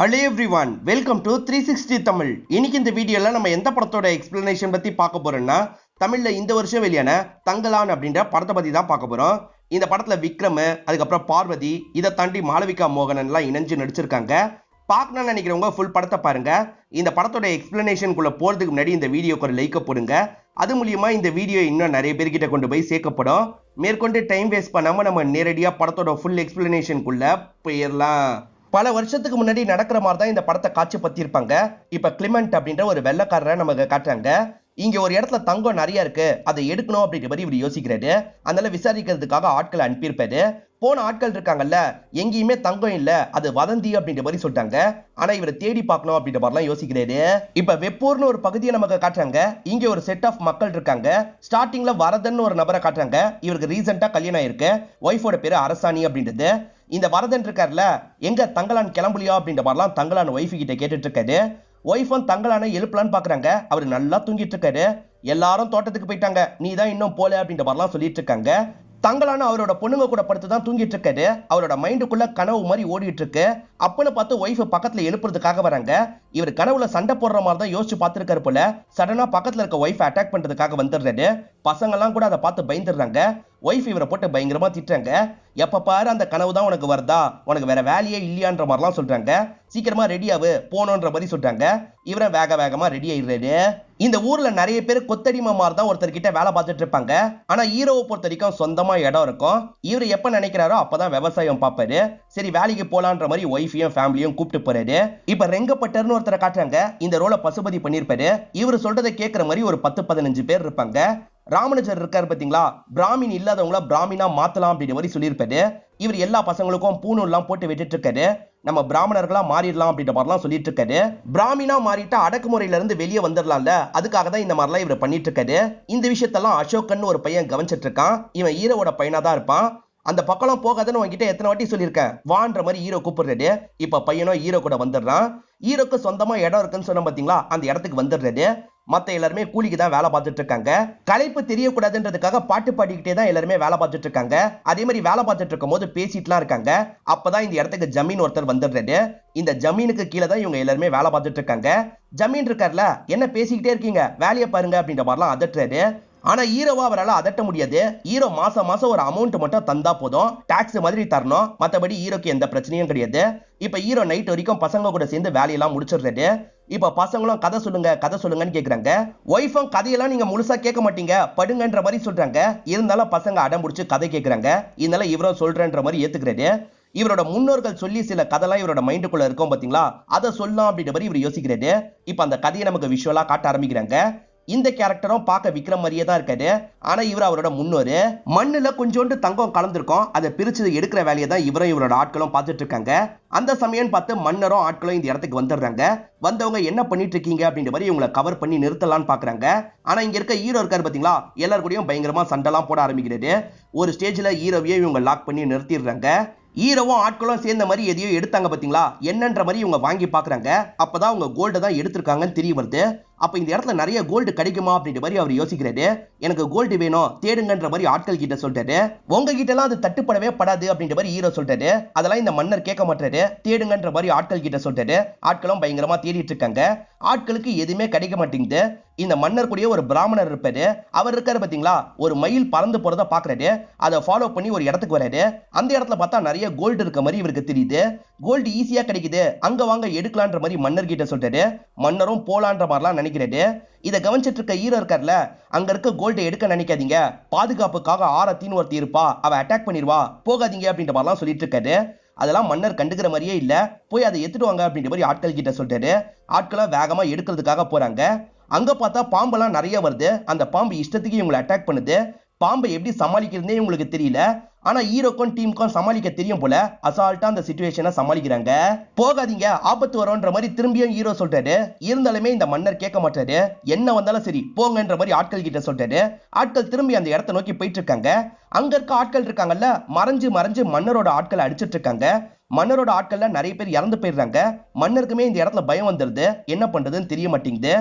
Hello everyone, welcome to 360 Tamil. இன்னைக்கு இந்த வீடியோல நம்ம எந்த படத்தோட எக்ஸ்பிளனேஷன் பத்தி பார்க்க போறோம்னா தமிழ்ல இந்த வருஷம் வெளியான தங்கலான் அப்படின்ற படத்தை பத்தி தான் பார்க்க போறோம். இந்த படத்துல விக்ரம், அதுக்கப்புறம் பார்வதி, இதை தாண்டி மாளவிகா மோகனன் எல்லாம் இணைஞ்சு நடிச்சிருக்காங்க. பார்க்கணும்னு நினைக்கிறவங்க ஃபுல் படத்தை பாருங்க. இந்த படத்தோட எக்ஸ்பிளனேஷனுக்குள்ள போறதுக்கு முன்னாடி இந்த வீடியோக்கு ஒரு லைக் போடுங்க. அது மூலியமா இந்த வீடியோ இன்னும் நிறைய பேர்கிட்ட கொண்டு போய் சேர்க்கப்படும். மேற்கொண்டு டைம் வேஸ்ட் பண்ணாம நம்ம நேரடியா படத்தோட ஃபுல் எக்ஸ்பிளனேஷனுக்குள்ள போயிடலாம். பல வருஷத்துக்கு முன்னாடி நடக்கிற மாதிரி தான் இந்த படத்தை காட்சி பத்திருப்பாங்க. இப்ப கிளிமெண்ட் அப்படின்ற ஒரு வெள்ளைக்காரரை நமக்கு காட்டுறாங்க. இங்க ஒரு இடத்துல தங்கம் நிறைய இருக்கு, அதை எடுக்கணும் அப்படின்ற மாதிரி இவர் யோசிக்கிறாரு. அதனால விசாரிக்கிறதுக்காக ஆட்களை அனுப்பியிருப்பாரு. போன ஆட்கள் இருக்காங்கல்ல, எங்கேயுமே தங்கம் இல்ல, அது வதந்தி அப்படின்ற மாதிரி சொல்லிட்டாங்க. ஆனா இவரை தேடி பார்க்கணும் அப்படின்ற மாதிரிலாம் யோசிக்கிறாரு. இப்ப வெப்பூர்னு ஒரு பகுதியை நமக்கு காட்டுறாங்க. இங்க ஒரு செட் ஆஃப் மக்கள் இருக்காங்க. ஸ்டார்டிங்ல வரதன் ஒரு நபரை காட்டுறாங்க. இவருக்கு ரீசெண்டா கல்யாணம் ஆயிருக்கு. ஒய்ஃபோட பேரு அரசாணி அப்படின்றது. இந்த வரதன் இருக்காருல, எங்க தங்கலான் கிளம்புலியா அப்படின்ற மாதிரிலாம் தங்கலான் ஒய்ஃபு கிட்ட கேட்டுட்டு இருக்காரு. ஒய்ஃபும் தங்கலான எழுப்பலான்னு பாக்குறாங்க. அவரு நல்லா தூங்கிட்டு இருக்காரு. எல்லாரும் தோட்டத்துக்கு போயிட்டாங்க, நீ தான் இன்னும் போல அப்படின்ற மாதிரிலாம் சொல்லிட்டு இருக்காங்க. தங்கலான அவரோட பொண்ணுங்க கூட படுத்து தான் தூங்கிட்டு இருக்காரு. அவரோட மைண்டுக்குள்ள கனவு மாதிரி ஓடிட்டு இருக்கு. அப்பன்னு பார்த்து ஒய்ஃப் பக்கத்துல எழுப்புறதுக்காக வராங்க. இவர் கனவுல சண்டை போடுற மாதிரி தான் யோசிச்சு பார்த்துருக்காரு போல. சடனா பக்கத்துல இருக்க ஒய்ஃப் அட்டாக் பண்றதுக்காக வந்துடுறாரு. பசங்க எல்லாம் கூட அதை பார்த்து பயந்துடுறாங்க. ஒய்ஃப் இவரை போட்டு பயங்கரமா திட்டுறாங்க. எப்ப பாரு அந்த கனவு தான் உனக்கு வருதா, உனக்கு வேற வேலையே இல்லையான்ற மாதிரிலாம் சொல்றாங்க. சீக்கிரமா ரெடியாவு போனோன்ற மாதிரி சொல்றாங்க. இவரை வேக வேகமா ரெடி ஆயிடுறாரு. இந்த ஊர்ல நிறைய பேர் கொத்தடிமை மாதிரி தான் ஒருத்தர் கிட்ட வேலை பார்த்துட்டு இருப்பாங்க. ஆனா ஹீரோவை பொறுத்த வரைக்கும் சொந்தமா இடம் இருக்கும். இவர் எப்ப நினைக்கிறாரோ அப்பதான் விவசாயம் பார்ப்பாரு. சரி வேலைக்கு போலான்ற மாதிரி ஒய்ஃபையும் ஃபேமிலியும் கூப்பிட்டு போறாரு. இப்ப ரெங்கப்பட்டர்னு ஒருத்தரை காட்டுறாங்க. இந்த ரோலை பசுபதி பண்ணிருப்பாரு. இவர் சொல்றதை கேட்கிற மாதிரி ஒரு 10-15 பேர் இருப்பாங்க. ராமனுஜர் இருக்காரு பாத்தீங்களா, பிராமின் இல்லாதவங்கள பிராமினா மாத்தலாம் அப்படின்ற மாதிரி சொல்லியிருப்பாரு. இவர் எல்லா பசங்களுக்கும் பூணூல் எல்லாம் போட்டு விட்டுட்டு இருக்காரு. நம்ம பிராமணர்களா மாறிடலாம் அப்படின்ற மாதிரிலாம் சொல்லிட்டு இருக்காரு. பிராமினா மாறிட்டா அடக்குமுறையில இருந்து வெளியே வந்துடலாம்ல, அதுக்காக தான் இந்த மாதிரிலாம் இவர் பண்ணிட்டு இருக்காரு. இந்த விஷயத்தெல்லாம் அசோகன் ஒரு பையன் கவனிச்சிட்டு இருக்கான். இவன் ஹீரோவோட பையனா தான் இருப்பான். அந்த பக்கம் போகாதுன்னு உங்ககிட்ட எத்தனை வாட்டி சொல்லியிருக்கேன், வான்ற மாதிரி ஹீரோ கூப்பிடுறாரு. இப்ப பையனும் ஹீரோ கூட வந்துடுறான். ஹீரோக்கு சொந்தமா இடம் இருக்குன்னு சொன்ன பாத்தீங்களா, அந்த இடத்துக்கு வந்துடுறாரு. மத்த எல்லாருமே கூலிக்கு தான் வேலை பார்த்துட்டு இருக்காங்க. களைப்பு தெரியக்கூடாதுன்றதுக்காக பாட்டு பாடிக்கிட்டே தான் எல்லாருமே வேலை பார்த்துட்டு இருக்காங்க. அதே மாதிரி வேலை பார்த்துட்டு இருக்கும் போது பேசிட்டுலாம் இருக்காங்க. அப்பதான் இந்த இடத்துக்கு ஜமீன் ஒருத்தர் வந்துடுறாரு. இந்த ஜமீனுக்கு கீழே தான் இவங்க எல்லாருமே வேலை பார்த்துட்டு இருக்காங்க. ஜமீன் இருக்கார்ல, என்ன பேசிக்கிட்டே இருக்கீங்க, வேலையை பாருங்க அப்படின்ற மாதிரிலாம் அதட்டுறாரு. ஆனா ஹீரோவா அவரால் அதட்ட முடியாது. ஹீரோ மாசம் ஒரு அமௌண்ட் மட்டும் தந்தா போதும், டாக்ஸ் மாதிரி தரணும். மற்றபடி ஹீரோக்கு எந்த பிரச்சனையும் கிடையாது. இப்ப ஹீரோ நைட் வரைக்கும் பசங்க கூட சேர்ந்து வேலையெல்லாம் முடிச்சிடுறாரு. இப்ப பசங்களும் கதை சொல்லுங்கன்னு கேக்குறாங்க. ஒய்ஃபும் கதையெல்லாம் நீங்க முழுசா கேட்க மாட்டீங்க, படுங்கன்ற மாதிரி சொல்றாங்க. இருந்தாலும் பசங்க அடம் முடிச்சு கதை கேட்கறாங்க. இதனால இவரும் சொல்றன்ற மாதிரி ஏத்துக்கிறாரு. இவரோட முன்னோர்கள் சொல்லி சில கதைலாம் இவரோட மைண்டுக்குள்ள இருக்கும் பாத்தீங்களா, அதை சொல்லலாம் அப்படின்ற மாதிரி இவர் யோசிக்கிறாரு. இப்ப அந்த கதையை நமக்கு விஷுவலா காட்ட ஆரம்பிக்கிறாங்க. இந்த கேரக்டரும் பார்க்க விக்ரம் மாதிரியே தான் இருக்காரு. ஆனா இவர் அவரோட முன்னோரு. மண்ணுல கொஞ்சோண்டு தங்கம் கலந்துருக்கும், அதை பிரிச்சு எடுக்கிற வேலையை தான் இவரும் இவரோட ஆட்களும் பார்த்துட்டு இருக்காங்க. அந்த சமயம் பார்த்து மன்னரும் ஆட்களும் இந்த இடத்துக்கு வந்துடுறாங்க. வந்தவங்க என்ன பண்ணிட்டு இருக்கீங்க அப்படின்ற மாதிரி இவங்களை கவர் பண்ணி நிறுத்தலாம்னு பாக்குறாங்க. ஆனா இங்க இருக்க ஹீரோ இருக்காரு பாத்தீங்களா, எல்லாரும் கூடயும் பயங்கரமா சண்டைலாம் போட ஆரம்பிக்கிறாரு. ஒரு ஸ்டேஜ்ல ஹீரோவையே இவங்க லாக் பண்ணி நிறுத்திடுறாங்க. ஹீரோவும் ஆட்களும் சேர்ந்த மாதிரி எதையோ எடுத்தாங்க பாத்தீங்களா, என்னன்ற மாதிரி இவங்க வாங்கி பாக்குறாங்க. அப்பதான் அவங்க கோல்டு தான் எடுத்திருக்காங்கன்னு தெரிய வருது. அப்ப இந்த இடத்துல நிறைய கோல்டு கிடைக்குமா அப்படின்ற மாதிரி அவர் யோசிக்கிறாரு. எனக்கு கோல்டு வேணும் தேடுங்கன்ற மாதிரி ஆட்கள் கிட்ட சொல்றாரு. உங்ககிட்ட எல்லாம் அது தட்டுப்படவே படாது அப்படின்ற மாதிரி ஹீரோ சொல்றாரு. அதெல்லாம் இந்த மன்னர் கேட்க மாட்டாரு. தேடுங்கன்ற மாதிரி ஆட்கள் கிட்ட சொல்றாரு. ஆட்களும் பயங்கரமா தேடிட்டு இருக்காங்க. ஆட்களுக்கு எதுவுமே கிடைக்க மாட்டேங்குது. இந்த மன்னர் கூடயே ஒரு பிராமணர் இருப்பாரு. அவர் இருக்காரு பாத்தீங்களா, ஒரு மயில் பறந்து போறத பாக்குறாரு. அதை ஃபாலோ பண்ணி ஒரு இடத்துக்கு வராரு. அந்த இடத்துல பார்த்தா நிறைய கோல்டு இருக்க மாதிரி இவருக்கு தெரியுது. கோல்டு ஈஸியா கிடைக்குது, அங்க வாங்க எடுக்கலான்ற மாதிரி மன்னர் கிட்ட சொல்றாரு. மன்னரும் போலான்ற மாதிரிலாம் நினைக்கிறாரு. இதை கவனிச்சிட்டு இருக்க ஹீரோ இருக்கார்ல, அங்க இருக்க கோல்டு எடுக்க நினைக்காதீங்க, பாதுகாப்புக்காக ஆரத்தின்னு ஒருத்தி இருப்பா, அவ அட்டாக் பண்ணிடுவா, போகாதீங்க அப்படின்ற மாதிரிலாம் சொல்லிட்டு இருக்காரு. அதெல்லாம் மன்னர் கண்டுக்கிற மாதிரியே இல்ல. போய் அதை எடுத்துட்டு வாங்க அப்படின்ற மாதிரி ஆட்கள் கிட்ட சொல்றாரு. ஆட்களை வேகமா எடுக்கிறதுக்காக போறாங்க. அங்க பார்த்தா பாம்பெல்லாம் நிறைய வருது. அந்த பாம்பு இஷ்டத்துக்கு இவங்களை அட்டாக் பண்ணுது. பாம்பை எப்படி சமாளிக்கிறதுனே உங்களுக்கு தெரியல. ஆனா ஹீரோக்கும் டீமுக்கும் சமாளிக்க தெரியும் போல. அசால்ட்டா அந்த சிச்சுவேஷனை சமாளிக்கிறாங்க. போகாதீங்க, ஆபத்து வரும்ன்ற மாதிரி திரும்பியும் ஹீரோ சொல்றாரு. இருந்தாலுமே இந்த மன்னர் கேட்க மாட்டாரு. என்ன வந்தாலும் சரி போங்கன்ற மாதிரி ஆட்கள் கிட்ட சொல்றாரு. ஆட்கள் திரும்பி அந்த இடத்தை நோக்கி போயிட்டு இருக்காங்க. அங்க இருக்க ஆட்கள் இருக்காங்கல்ல, மறைஞ்சு மன்னரோட ஆட்களை அடிச்சிட்டு இருக்காங்க. மன்னரோட ஆட்கள்ல நிறைய பேர் இறந்து போயிடுறாங்க. மன்னருக்குமே இந்த இடத்துல பயம் வந்துருது. என்ன பண்றதுன்னு தெரிய மாட்டேங்குது.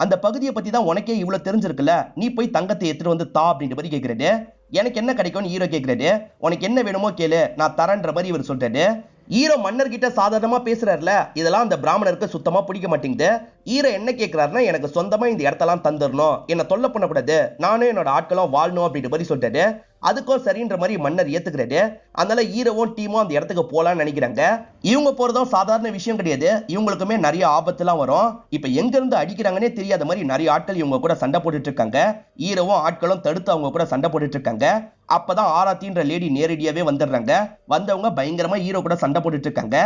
அந்த பகுதியை பத்தி தான் உனக்கே இவ்வளவு தெரிஞ்சிருக்குல்ல, நீ போய் தங்கத்தை எடுத்துட்டு வந்து தா அப்படின்ற மாதிரி கேட்கிறாரு. எனக்கு என்ன கிடைக்கும்னு ஹீரோ கேட்கிறாரு. உனக்கு என்ன வேணுமோ கேளு, நான் தரேன்ற மாதிரி இவர் சொல்றாரு. ஈரோ மன்னர் கிட்ட சாதாரணமா பேசுறாருல, இதெல்லாம் அந்த பிராமணருக்கு சுத்தமா பிடிக்க மாட்டேங்குது. ஈரோ என்ன கேட்கிறாருன்னா, எனக்கு சொந்தமா இந்த இடத்தெல்லாம் தந்துடணும், என்ன தொல்லை பண்ணக்கூடாது, நானும் என்னோட ஆட்களும் வாழணும் அப்படின்ற மாதிரி சொல்லிட்டாரு. அதுக்கும் சரின்ற மாதிரி மன்னர் ஏத்துக்கிறாரு. அதனால ஈரோவும் டீமும் அந்த இடத்துக்கு போலான்னு நினைக்கிறாங்க. இவங்க போறதும் சாதாரண விஷயம் கிடையாது. இவங்களுக்குமே நிறைய ஆபத்துலாம் வரும். இப்ப எங்க இருந்து அடிக்கிறாங்கன்னே தெரியாத மாதிரி நிறைய ஆட்கள் இவங்க கூட சண்டை போட்டுட்டு இருக்காங்க. ஈரோவும் ஆட்களும் தடுத்து அவங்க கூட சண்டை போட்டுட்டு இருக்காங்க. அப்பதான் ஆராத்தின்ற லேடி நேரடியாவே வந்துடுறாங்க. வந்தவங்க பயங்கரமா ஈரோ கூட சண்டை போட்டுட்டு இருக்காங்க.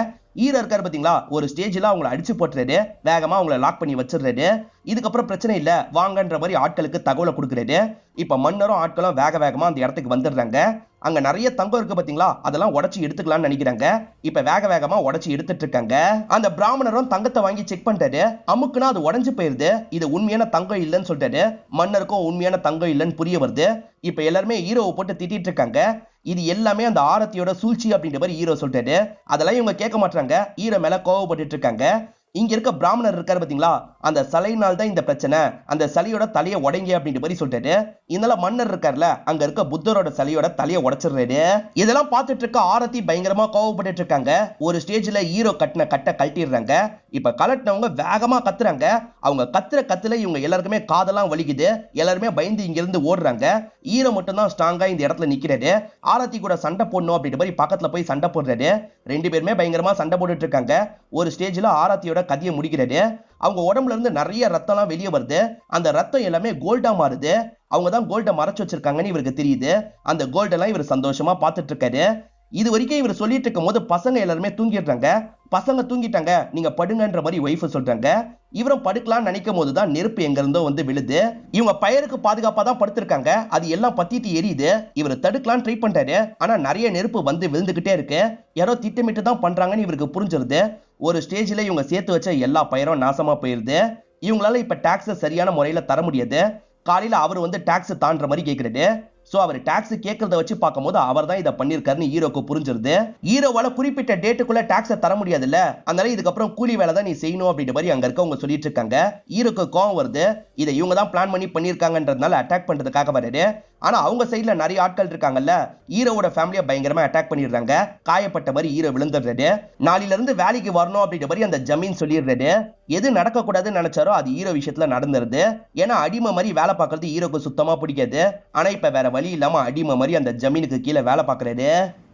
ஈரோ இருக்காரு பாத்தீங்களா, ஒரு ஸ்டேஜ்ல அவங்களை அடிச்சு போட்டுறாரு. வேகமா அவங்களை லாக் பண்ணி வச்சிடுறாரு. இதுக்கப்புறம் பிரச்சனை இல்ல வாங்கன்ற மாதிரி ஆட்களுக்கு தகவலை கொடுக்குறாரு. இப்ப மன்னரும் ஆட்களும் வேக வேகமா அந்த இடத்துக்கு வந்துடுறாங்க. அங்க நிறைய தங்கம் இருக்கு பாத்தீங்களா, அதெல்லாம் உடைச்சு எடுத்துக்கலாம்னு நினைக்கிறாங்க. இப்ப வேக வேகமா உடைச்சு எடுத்துட்டு இருக்காங்க. அந்த பிராமணரும் தங்கத்தை வாங்கி செக் பண்ணிட்டாரு. அமுக்குனா அது உடைஞ்சு போயிருது. இது உண்மையான தங்கம் இல்லைன்னு சொல்லிட்டாரு. மன்னருக்கும் உண்மையான தங்கம் இல்லைன்னு புரிய வருது. இப்ப எல்லாருமே ஹீரோவை போட்டு திட்டிட்டு இருக்காங்க. இது எல்லாமே அந்த ஆரத்தியோட சூழ்ச்சி அப்படின்ற மாதிரி ஹீரோ சொல்லிட்டாரு. அதெல்லாம் இவங்க கேட்க மாட்டாங்க. ஹீரோ மேல கோவப்பட்டு இருக்காங்க. இங்க இருக்க பிராமணர் இருக்காரு பாத்தீங்களா, அந்த சிலையினால் தான் இந்த பிரச்சனை, அந்த சிலையோட தலையை உடைங்க அப்படின்ற மாதிரி சொல்லிட்டாரு. இதனால மன்னர் இருக்காருல, அங்க இருக்க புத்தரோட சிலையோட தலையை உடைச்சிடுறாரு. இதெல்லாம் பார்த்துட்டு இருக்க ஆரத்தி பயங்கரமா கோவப்பட்டு இருக்காங்க. ஒரு ஸ்டேஜ்ல ஹீரோ கட்டின கட்டை கழட்டிடுறாங்க. இப்ப கலட்டினவங்க வேகமா கத்துறாங்க. அவங்க கத்துற கத்துல இவங்க எல்லாருக்குமே காதெல்லாம் வலிக்குது. எல்லாருமே பயந்து இங்க இருந்து ஓடுறாங்க. ஹீரோ மட்டும் தான் ஸ்ட்ராங்கா இந்த இடத்துல நிக்கிறாரு. ஆரத்தி கூட சண்டை போடணும் அப்படின்ற மாதிரி பக்கத்துல போய் சண்டை போடுறாரு. ரெண்டு பேருமே பயங்கரமா சண்டை போட்டுட்டு இருக்காங்க. ஒரு ஸ்டேஜ்ல ஆரத்தியோட கதையை முடிக்கிறாரு. அவங்க உடம்புல இருந்து நிறைய ரத்தம்லாம் வெளியே வருது. அந்த ரத்தம் எல்லாமே கோல்டா மாறுது. அவங்க தான் கோல்ட மறைச்சு வச்சிருக்காங்கன்னு இவருக்கு தெரியுது. அந்த கோல்டெல்லாம் இவர் சந்தோஷமா பார்த்துட்டு இருக்காரு. இது வரைக்கும் இவர் சொல்லிட்டு இருக்கும் போது பசங்க எல்லாருமே தூங்கிடுறாங்க. பசங்க தூங்கிட்டாங்க, நீங்க படுங்கன்ற மாதிரி ஒய்ஃப் சொல்றாங்க. இவரும் படுக்கலாம்னு நினைக்கும் போதுதான் நெருப்பு எங்க இருந்தோ வந்து விழுது. இவங்க பயருக்கு பாதுகாப்பா தான் படுத்திருக்காங்க. அது எல்லாம் பத்திட்டு எரியுது. இவர் தடுக்கலாம் ட்ரை பண்றாரு. ஆனா நிறைய நெருப்பு வந்து விழுந்துகிட்டே இருக்கு. யாரோ திட்டமிட்டு தான் பண்றாங்கன்னு இவருக்கு புரிஞ்சிருது. ஒரு ஸ்டேஜ்ல இவங்க சேர்த்து வச்ச எல்லா பயிரும் நாசமா போயிருது. இவங்களால இப்ப டாக்ஸ் சரியான முறையில தர முடியாது. காலையில அவர் வந்து டாக்ஸ் தாண்ட மாதிரி கேட்கிறாரு. சோ அவர் டாக்ஸ் கேட்கறத வச்சு பார்க்கும்போது அவர் தான் இதை பண்ணிருக்காருன்னு ஹீரோக்கு புரிஞ்சிருது. ஹீரோவால குறிப்பிட்ட டேட்டுக்குள்ள டாக்ஸை தர முடியாதுல்ல, அதனால இதுக்கப்புறம் கூலி வேலை தான் நீ செய்யணும் அப்படின்ற மாதிரி அங்க இருக்கவங்க சொல்லிட்டு இருக்காங்க. ஹீரோக்கு கோவம் வருது. இதை இவங்க தான் பிளான் பண்ணி பண்ணிருக்காங்கன்றதுனால அட்டாக் பண்றதுக்காக வராரு. ஆனா அவங்க சைட்ல நிறைய ஆட்கள் இருக்காங்கல்ல, ஹீரோவோட ஃபேமிலியை பயங்கரமா அட்டாக் பண்ணிடுறாங்க. காயப்பட்ட மாதிரி ஹீரோ விழுந்துடுறாரு. நாளையில இருந்து வேலைக்கு வரணும் அப்படின்ற மாதிரி அந்த ஜமீன் சொல்லிடுறாரு. எது நடக்க கூடாதுன்னு நினைச்சாரோ அது ஹீரோ விஷயத்துல நடந்துருது. ஏன்னா அடிமை மாதிரி வேலை பார்க்கறது ஹீரோக்கு சுத்தமா பிடிக்காது. ஆனா இப்ப வேற வழி இல்லாம அடிமை மாதிரி அந்த ஜமீனுக்கு கீழே வேலை பார்க்கறாரு.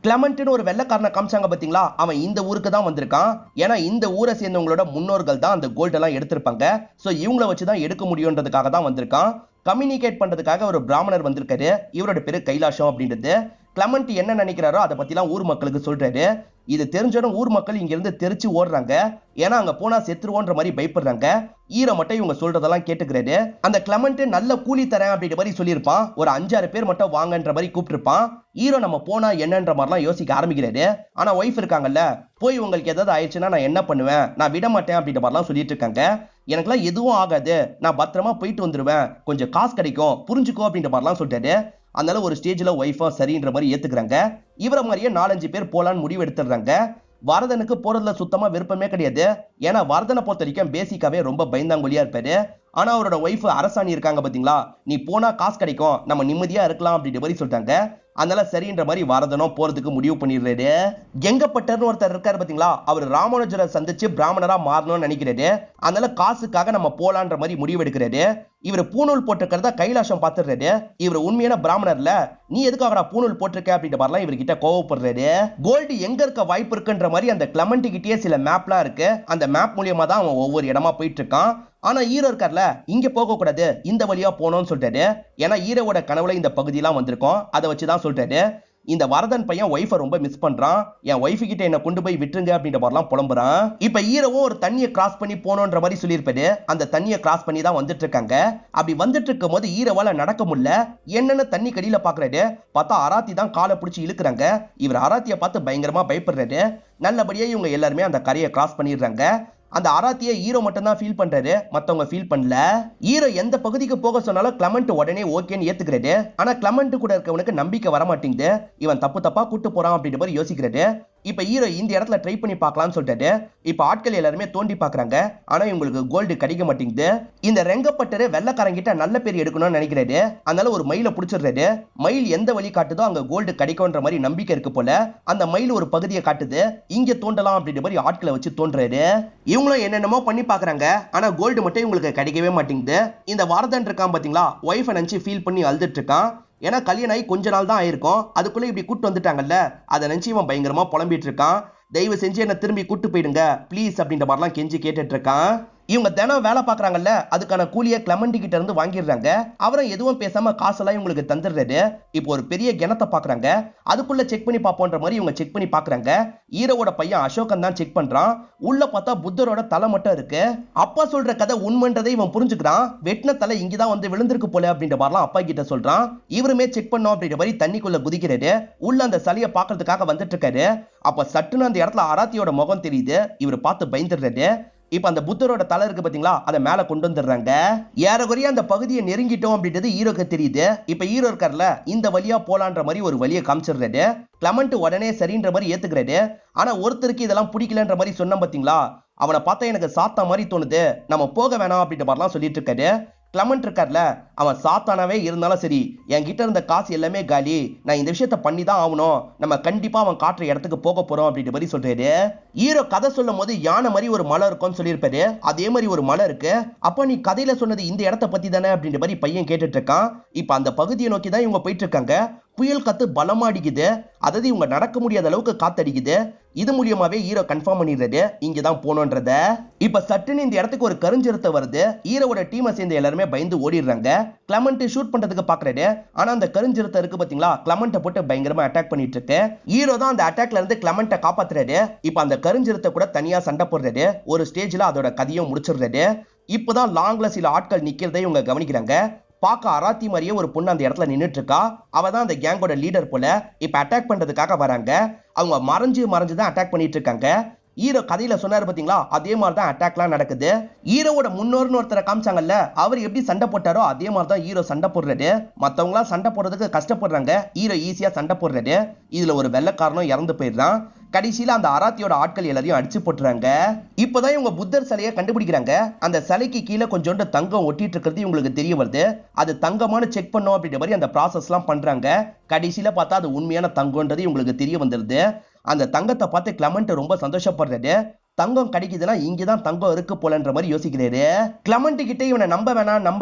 கிளமெண்ட்னு ஒரு வெள்ளைக்காரனை காமிச்சாங்க பாத்தீங்களா, அவன் இந்த ஊருக்கு தான் வந்திருக்கான். ஏன்னா இந்த ஊரை சேர்ந்தவங்களோட முன்னோர்கள் தான் அந்த கோல்ட் எல்லாம் எடுத்திருப்பாங்க. சோ இவங்கள வச்சுதான் எடுக்க முடியும்ன்றதுக்காக தான் வந்திருக்கான். கம்யூனிகேட் பண்றதுக்காக ஒரு பிராமணர் வந்திருக்காரு. இவரோட பேரு கைலாஷம் அப்படின்றது. கிளமெண்ட் என்ன நினைக்கிறாரோ அதை பத்திலாம் ஊர் மக்களுக்கு சொல்றாரு. இது தெரிஞ்சதும் ஊர் மக்கள் இங்க இருந்து தெரிச்சு ஓடுறாங்க. ஏன்னா அங்க போனா செத்துருவோன்ற மாதிரி பயப்படுறாங்க. ஹீரோ மட்டும் இவங்க சொல்றதெல்லாம் கேட்டுக்கிறாரு. அந்த கிளமெண்ட் நல்ல கூலி தரேன் அப்படின்ற மாதிரி சொல்லியிருப்பான். ஒரு 5-6 பேர் மட்டும் வாங்கன்ற மாதிரி கூப்பிட்டுருப்பான். ஹீரோ நம்ம போனா என்னன்ற மாதிரிலாம் யோசிக்க ஆரம்பிக்கிறாரு. ஆனா ஒய்ஃப் இருக்காங்கல்ல, போய் உங்களுக்கு ஏதாவது ஆயிடுச்சுன்னா நான் என்ன பண்ணுவேன், நான் விட மாட்டேன் அப்படின்ற மாதிரிலாம் சொல்லிட்டு இருக்காங்க. எனக்குலாம் எதுவும் ஆகாது, நான் பத்திரமா போயிட்டு வந்துருவேன், கொஞ்சம் காசு கிடைக்கும் புரிஞ்சுக்கோ அப்படின்ற மாதிரிலாம் சொல்லிட்டாரு. அதனால ஒரு ஸ்டேஜ்ல ஒய்ஃபா சரின்ற மாதிரி ஏத்துக்கிறாங்க. இவரை மாதிரியே 4-5 பேர் போலான்னு முடிவு எடுத்துடுறாங்க. வரதனுக்கு போறதுல சுத்தமா விருப்பமே கிடையாது. ஏன்னா வரதனை பொறுத்த வரைக்கும் பேசிக்காவே ரொம்ப பயந்தாங்கொலியா இருப்பாரு. ஆனா அவரோட ஒய்ஃப் அரசாணி இருக்காங்க பாத்தீங்களா, நீ போனா காசு கிடைக்கும், நம்ம நிம்மதியா இருக்கலாம் அப்படின்ற மாதிரி சொல்லிட்டாங்க. அதனால சரின்ற மாதிரி வரதனும் போறதுக்கு முடிவு பண்ணிடுறாரு. கெங்கப்பட்டர்னு ஒருத்தர் இருக்காரு பாத்தீங்களா, அவர் ராமானுஜரை சந்திச்சு பிராமணரா மாறணும்னு நினைக்கிறாரு. அதனால காசுக்காக நம்ம போலான்ற மாதிரி முடிவு எடுக்கிறாரு. இவர் பூணூல் போட்டிருக்கிறத கைலாசம் பார்த்துடுறாரு. இவர் உண்மையான பிராமணர்ல, நீ எதுக்காகடா பூணூல் போட்டிருக்க அப்படின்ற மாதிரிலாம் இவர்கிட்ட கோவப்படுறாரு. கோல்டு எங்க இருக்க வாய்ப்பு இருக்குன்ற மாதிரி அந்த கிளமெண்ட் கிட்டே சில மேப்லாம் இருக்கு. அந்த மேப் மூலியமா தான் அவன் ஒவ்வொரு இடமா போயிட்டு இருக்கான். ஆனா ஹீரோ இருக்கார்ல, இங்க போக கூடாது, இந்த வழியா போனோம்னு சொல்லிட்டாரு. ஏன்னா ஹீரோவோட கனவுல இந்த பகுதியெல்லாம் வந்திருக்கும், அதை வச்சுதான் சொல்லிட்டாரு. இந்த வரதன் பையன் ஒய்ஃபை ரொம்ப மிஸ் பண்றான். என் ஒய்ஃபு கிட்ட என்ன கொண்டு போய் விட்டுருங்க அப்படின்ற மாதிரிலாம் புலம்புறான். இப்ப ஹீரோவும் ஒரு தண்ணியை கிராஸ் பண்ணி போனோன்ற மாதிரி சொல்லியிருப்பாரு. அந்த தண்ணியை கிராஸ் பண்ணி தான் வந்துட்டு இருக்காங்க. அப்படி வந்துட்டு இருக்கும் போது ஹீரோவால நடக்க முடியல. என்னன்னு தண்ணி கடியில பாக்குறாரு. பார்த்தா அராத்தி தான் காலை பிடிச்சி இழுக்கிறாங்க. இவர் அராத்தியை பார்த்து பயங்கரமா பயப்படுறாரு. நல்லபடியா இவங்க எல்லாருமே அந்த கரையை கிராஸ் பண்ணிடுறாங்க. அந்த அராத்தியை ஹீரோ மட்டும் தான் ஃபீல் பண்றாரு, மத்தவங்க ஃபீல் பண்ணல. ஹீரோ எந்த பகுதிக்கு போக சொன்னாலும் கிளமெண்ட் உடனே ஓகேன்னு ஏத்துக்கிறாரு. ஆனா கிளமெண்ட் கூட இருக்கவனுக்கு நம்பிக்கை வர மாட்டேங்குது. இவன் தப்பு தப்பா கூட்டு போறான் அப்படின்ற மாதிரி யோசிக்கிறாரு. இப்ப ஹீரோ இந்த இடத்துல ட்ரை பண்ணி பார்க்கலாம்னு சொல்லிட்டு இப்ப ஆட்கள் எல்லாருமே தோண்டி பாக்குறாங்க. ஆனா இவங்களுக்கு கோல்டு கிடைக்க மாட்டேங்குது. இந்த ரெங்கப்பட்டரு வெள்ளக்காரங்கிட்ட நல்ல பேர் எடுக்கணும்னு நினைக்கிறாரு. அதனால ஒரு மயிலை பிடிச்சிடுறாரு. மயில் எந்த வழி காட்டுதோ அங்க கோல்டு கிடைக்கும்ன்ற மாதிரி நம்பிக்கை இருக்கு போல. அந்த மயில் ஒரு பகுதியை காட்டுது, இங்க தோண்டலாம் அப்படின்ற மாதிரி ஆட்களை வச்சு தோன்றாரு. இவங்களும் என்னென்னமோ பண்ணி பாக்குறாங்க. ஆனா கோல்டு மட்டும் இவங்களுக்கு கிடைக்கவே மாட்டேங்குது. இந்த வாரதன் இருக்கான் பாத்தீங்களா, ஒய்ஃபை நினைச்சு ஃபீல் பண்ணி அழுதுட்டு இருக்கான். ஏன்னா கல்யாணம் ஆகி கொஞ்ச நாள் தான் ஆயிருக்கும், அதுக்குள்ள இப்படி கூட்டு வந்துட்டாங்கல்ல, அதை நினைச்சு இவன் பயங்கரமா புலம்பிட்டு இருக்கான். தயவு செஞ்சு என்ன திரும்பி கூட்டு போயிடுங்க ப்ளீஸ் அப்படின்ற மாதிரிலாம் கெஞ்சி கேட்டுட்டு இருக்கான். இவங்க தினம் வேலை பாக்குறாங்கல்ல, அதுக்கான கூலியை கிளமண்டி கிட்ட இருந்து வாங்கிடுறாங்க. அவரும் எதுவும் பேசாம காசெல்லாம் இவங்களுக்கு தந்துடுறாரு. இப்போ ஒரு பெரிய கிணத்தை பாக்குறாங்க. அதுக்குள்ள செக் பண்ணி பாப்போன்ற மாதிரி இவங்க செக் பண்ணி பாக்குறாங்க. ஹீரோவோட பையன் அசோகன் தான் செக் பண்றான். உள்ள பார்த்தா புத்தரோட தலை மட்டும் இருக்கு. அப்பா சொல்ற கதை உண்மைன்றதை இவன் புரிஞ்சுக்கிறான். வெட்டின தலை இங்கதான் வந்து விழுந்திருக்கு போல அப்படின்ற மாதிரிலாம் அப்பா கிட்ட சொல்றான். இவருமே செக் பண்ணோம் அப்படின்ற மாதிரி தண்ணிக்குள்ள குதிக்கிறாரு. உள்ள அந்த சலையை பாக்குறதுக்காக வந்துட்டு இருக்காரு. அப்ப சட்டுன்னு அந்த இடத்துல அராத்தியோட முகம் தெரியுது. இவர் பார்த்து பயந்துடுறாரு. இப்ப அந்த புத்தரோட தலை இருக்கு பாத்தீங்களா, அதை மேல கொண்டு வந்துடுறாங்க. ஏறக்குறைய அந்த பகுதியை நெருங்கிட்டோம் அப்படின்றது ஹீரோக்கு தெரியுது. இப்ப ஹீரோ இருக்கார்ல, இந்த வழியா போலான்ற மாதிரி ஒரு வழியை காமிச்சிடுறாரு. கிளமண்ட் உடனே சரின்ற மாதிரி ஏத்துக்கிறாரு. ஆனா ஒருத்தருக்கு இதெல்லாம் பிடிக்கலன்ற மாதிரி சொன்ன பாத்தீங்களா, அவனை பார்த்தா எனக்கு சாத்தா மாதிரி தோணுது, நம்ம போக வேணாம் அப்படின்ற மாதிரிலாம் சொல்லிட்டு இருக்காரு. கிளமண்ட் இருக்கார்ல, அவன் சாத்தானாவே இருந்தாலும் சரி, என்கிட்ட இருந்த காசு எல்லாமே காலி, நான் இந்த விஷயத்த பண்ணி தான் ஆகணும், நம்ம கண்டிப்பா அவன் காட்டுற இடத்துக்கு போக போறோம் அப்படின்ற மாதிரி சொல்றாரு. ஹீரோ கதை சொல்லும் போது யானை மாதிரி ஒரு மலை இருக்கும்னு சொல்லியிருப்பாரு. அதே மாதிரி ஒரு மலை இருக்கு. அப்ப நீ கதையில சொன்னது இந்த இடத்த பத்தி தானே அப்படின்ற மாதிரி பையன் கேட்டுட்டு இருக்கான். இப்ப அந்த பகுதியை நோக்கி தான் இவங்க போயிட்டு இருக்காங்க. புயல் காத்து பலமா அடிக்குது. அதாவது இவங்க நடக்க முடியாத அளவுக்கு காத்தடிக்குது. இது மூலியமாவே ஹீரோ கன்ஃபார்ம் பண்ணிடுறது இங்கதான் போனோன்றத. இப்ப சட்டுன்னு இந்த இடத்துக்கு ஒரு கருஞ்சிருத்த வருது. ஹீரோவோட டீமை சேர்ந்த எல்லாருமே பயந்து ஓடிடுறாங்க. கிளமண்ட் ஷூட் பண்றதுக்கு பாக்குறாரு. ஆனா அந்த கருஞ்சிருத்த இருக்கு பாத்தீங்களா, கிளமண்ட போட்டு பயங்கரமா அட்டாக் பண்ணிட்டு இருக்கு. ஹீரோ தான் அந்த அட்டாக்ல இருந்து கிளமண்ட காப்பாத்துறாரு. இப்ப அந்த கருஞ்சிருத்த கூட தனியா சண்டை போடுறாரு. ஒரு ஸ்டேஜ்ல அதோட கதையும் முடிச்சிடுறாரு. இப்பதான் லாங்ல சில ஆட்கள் நிக்கிறதை இவங்க கவனிக்கிறாங்க. பாக்க அராத்தி மாதிரியே ஒரு பொண்ணு அந்த இடத்துல நின்னுட்டு இருக்கா. அவ தான் அந்த கேங்கோட லீடர் போல. இப்ப அட்டாக் பண்றதுக்காக வராங்க. அவங்க மறைஞ்சு தான் அட்டாக் பண்ணிட்டு இருக்காங்க. ஹீரோ கதையில சொன்னாரு பாத்தீங்களா, அதே மாதிரி தான் அட்டாக்லாம் நடக்குது. ஹீரோவோட முன்னோர்னு ஒருத்தரை காமிச்சாங்கல்ல, அவர் எப்படி சண்டை போட்டாரோ அதே மாதிரி தான் ஹீரோ சண்டை போடுறாரு. மத்தவங்க எல்லாம் சண்டை போடுறதுக்கு கஷ்டப்படுறாங்க, ஹீரோ ஈஸியா சண்டை போடுறாரு. இதுல ஒரு வெள்ளைக்காரனும் இறந்து போயிடுறான். கடைசியில அந்த அராத்தியோட ஆட்கள் எல்லாரையும் அடிச்சு போட்டுறாங்க. இப்பதான் இவங்க புத்தர் சிலையை கண்டுபிடிக்கிறாங்க. அந்த சிலைக்கு கீழே கொஞ்சோண்டு தங்கம் ஒட்டிட்டு இருக்கிறது இவங்களுக்கு தெரிய வருது. அது தங்கமான செக் பண்ணோம் அப்படின்ற மாதிரி அந்த ப்ராசஸ் எல்லாம் பண்றாங்க. கடைசியில பார்த்தா அது உண்மையான தங்கம்ன்றது இவங்களுக்கு தெரிய வந்துருது. அந்த தங்கத்தை பார்த்து கிளமண்ட் ரொம்ப சந்தோஷப்படுறாரு. தங்கம் கிடைக்குதுன்னா இங்கதான் தங்கம் இருக்கு போலன்ற மாதிரி யோசிக்கிறாரு. கிளமண்ட் கிட்ட இவனை நம்ப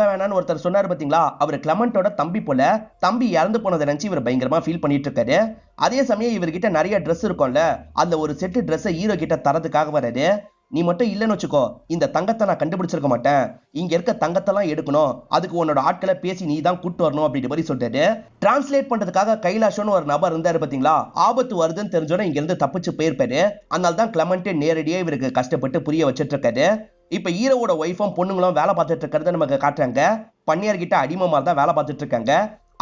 வேணான்னு ஒருத்தர் சொன்னாரு பாத்தீங்களா, அவர் கிளமண்டோட தம்பி போல. தம்பி இறந்து போனதை நினைச்சு இவர் பயங்கரமா ஃபீல் பண்ணிட்டு இருக்காரு. அதே சமயம் இவர்கிட்ட நிறைய ட்ரெஸ் இருக்கும்ல, அந்த ஒரு செட்டு ட்ரெஸ்ஸை ஹீரோ கிட்ட தரதுக்காக வராரு. நீ மட்டும் இல்லைன்னு வச்சுக்கோ, இந்த தங்கத்தை நான் கண்டுபிடிச்சிருக்க மாட்டேன், இங்க இருக்க தங்கத்தெல்லாம் எடுக்கணும், அதுக்கு உன்னோட ஆட்களை பேசி நீ தான் கூட்டு வரணும் அப்படின்ற மாதிரி சொல்றாரு. டிரான்ஸ்லேட் பண்றதுக்காக கைலாஷோன்னு ஒரு நபர் இருந்தாரு பாத்தீங்களா, ஆபத்து வருதுன்னு தெரிஞ்சோட இங்க இருந்து தப்பிச்சு போயிருப்பாரு. அதனால தான் கிளமண்ட் நேரடியா இவருக்கு கஷ்டப்பட்டு புரிய வச்சிட்டு இருக்காரு. இப்ப ஹீரோவோட ஒய்ஃபும் பொண்ணுங்களும் வேலை பார்த்துட்டு இருக்கிறத நமக்கு காட்டுறாங்க. பன்னியார்கிட்ட அடிமை மாதிரி தான் வேலை பார்த்துட்டு இருக்காங்க.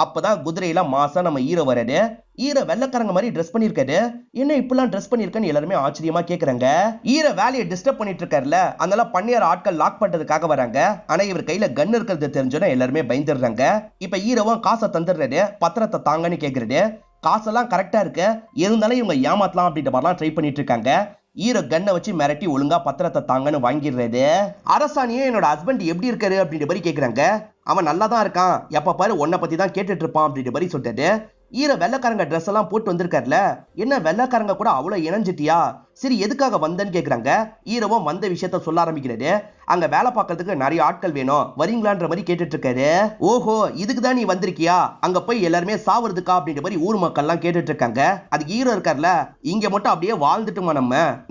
அப்பதான் குதிரையில மாசா நம்ம ஹீரோ வராரு. ஹீரோ வெள்ளக்காரங்க மாதிரி ட்ரெஸ் பண்ணிருக்காரு. என்ன இப்பெல்லாம் ட்ரெஸ் பண்ணிருக்கேன்னு எல்லாருமே ஆச்சரியமா கேக்குறாங்க. ஹீரோ வேலையை டிஸ்டர்ப் பண்ணிட்டு இருக்காருல, அதனால பன்னியார் ஆட்கள் லாக் பண்றதுக்காக வராங்க. ஆனா இவர் கையில கன் இருக்கிறது தெரிஞ்சோன்னா எல்லாருமே பயந்துடுறாங்க. இப்ப ஹீரோவும் காசை தந்துடுறாரு. பத்திரத்தை தாங்கன்னு கேக்குறாரு. காசெல்லாம் கரெக்டா இருக்கு, இருந்தாலும் இவங்க ஏமாத்தலாம் அப்படின்ற மாதிரிலாம் ட்ரை பண்ணிட்டு இருக்காங்க. ஹீரோ கண்ணை வச்சு மிரட்டி ஒழுங்கா பத்திரத்தை தாங்கன்னு வாங்கிடுறாரு. அரசாணியும் என்னோட ஹஸ்பண்ட் எப்படி இருக்காரு அப்படின்ற மாதிரி கேக்குறாங்க. அவன் நல்லா தான் இருக்கான், எப்ப பாரு உன்னை பத்தி தான் கேட்டுட்டு இருப்பான் அப்படின்ற மாதிரி சொல்லிட்டு ஹீரோ வெள்ளக்காரங்க ட்ரெஸ் எல்லாம் போட்டு வந்திருக்காருல, என்ன வெள்ளக்காரங்க கூட அவ்வளவு இணைஞ்சிட்டியா, சரி எதுக்காக வந்தன்னு கேக்குறாங்க. ஹீரோவும் வந்த விஷயத்த சொல்ல ஆரம்பிக்கிறாரு. அங்க வேலை பார்க்கறதுக்கு நிறைய ஆட்கள் வேணும், வரீங்களான்ற மாதிரி கேட்டுட்டு இருக்காரு. ஓஹோ இதுக்கு தான் நீ வந்திருக்கியா, அங்க போய் எல்லாருமே சாவறதுக்கா அப்படின்ற மாதிரி ஊர் மக்கள் எல்லாம் கேட்டுட்டு இருக்காங்க. அதுக்கு ஹீரோ இருக்கார்ல, இங்க மட்டும் அப்படியே வாழ்ந்துட்டுமா,